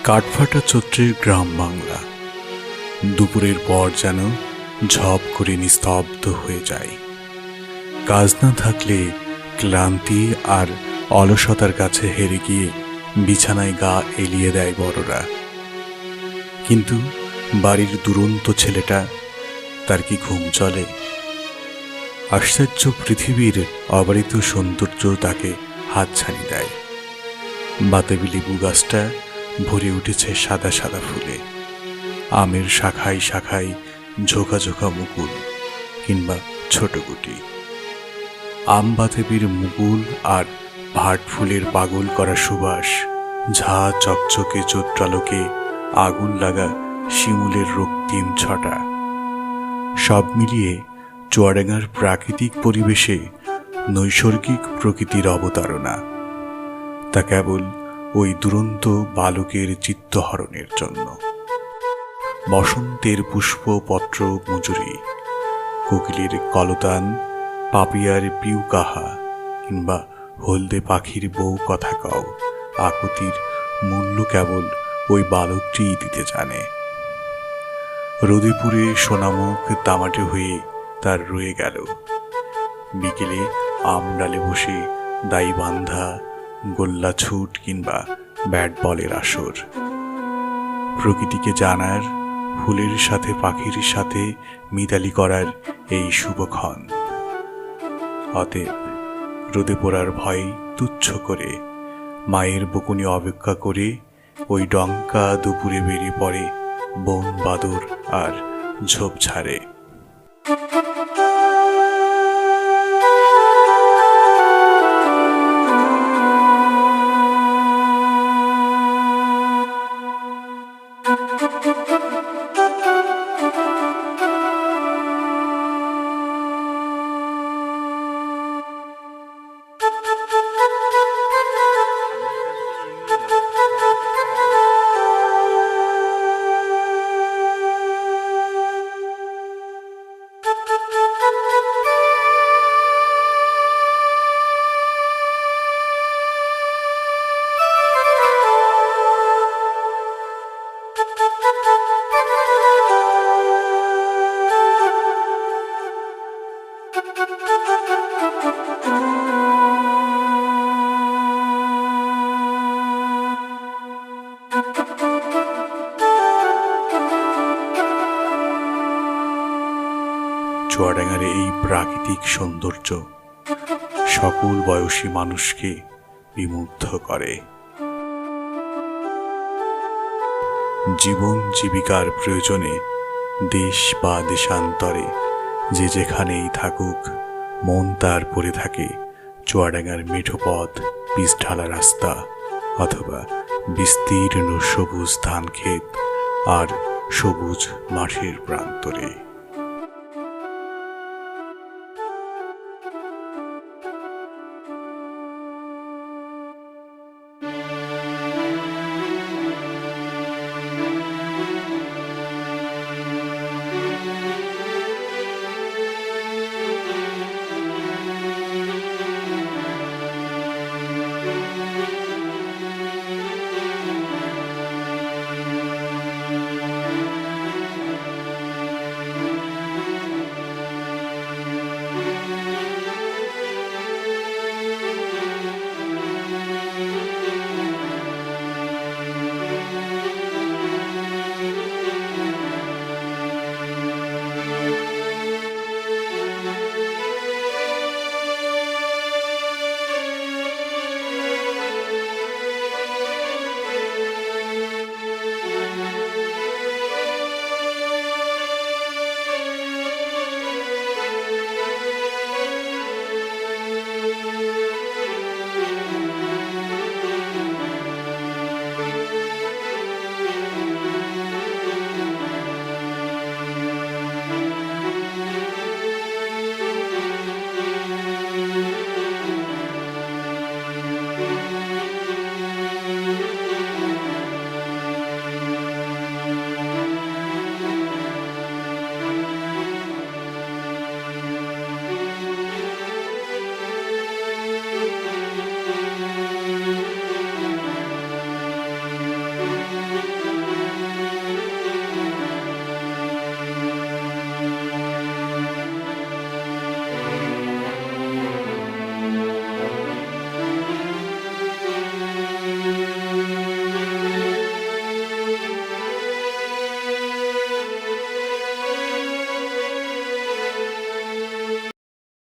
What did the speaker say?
কাঠফাটা চৈত্রের গ্রাম বাংলা দুপুরের পর যেন ঝপ করে নিস্তব্ধ হয়ে যায়। কাজ না থাকলে ক্লান্তি আর অলসতার কাছে হেরে গিয়ে বিছানায় গা এলিয়ে দেয় বড়রা। কিন্তু বাড়ির দুরন্ত ছেলেটা, তার কি ঘুম চলে? আশ্চর্য পৃথিবীর অবারিত সৌন্দর্য তাকে হাতছানি দেয়। বাতাবি লেবু গাছটা ভরে উঠেছে সাদা সাদা ফুলে, আমের শাখায় শাখায় ঝোঁকা ঝোঁকা মুকুল কিংবা ছোট গুটি। আম বাতাবির মুকুল আর ভাট ফুলের পাগল করা সুবাস, ঝা চকচকে চৈত্রালোকে আগুন লাগা শিমুলের রক্তিম ছটা, সব মিলিয়ে চুয়াডাঙ্গার প্রাকৃতিক পরিবেশে নৈসর্গিক প্রকৃতির অবতারণা। তা কেবল ওই দুরন্ত বালকের চিত্তহরণের জন্য। বসন্তের পুষ্পপত্র মজুরি, কোকিলের কলতান, পাপিয়ার পিউ কাহা কিংবা হলদে পাখির বউ কথা কও আকুতির মূল্য কেবল ওই বালকটিই দিতে জানে। রোদেপুরে সোনামুখ তামাটে হয়ে তার রয়ে গেল। বিকেলে আমডালে বসে দাই বান্ধা, গোল্লা ছুট কিংবা ব্যাট বলের আসর। প্রকৃতিকে জানার, ফুলের সাথে পাখির সাথে মিতালি করার এই শুভক্ষণ। অতএব রোদে পোড়ার ভয় তুচ্ছ করে, মায়ের বকুনি অপেক্ষা করে ওই ডঙ্কা দুপুরে বেরিয়ে পড়ে বন বাদর আর ঝোপঝাড়ে। চুয়াডাঙ্গার এই প্রাকৃতিক সৌন্দর্য সকল বয়সী মানুষকে বিমুগ্ধ করে। জীবন জীবিকার প্রয়োজনে দেশ বা দেশান্তরে যে যেখানেই থাকুক, মন তার পড়ে থাকে চুয়াডাঙ্গার মেঠো পথ, পিচঢালা রাস্তা অথবা বিস্তীর্ণ সবুজ ধান ক্ষেত আর সবুজ মাঠের প্রান্তরে।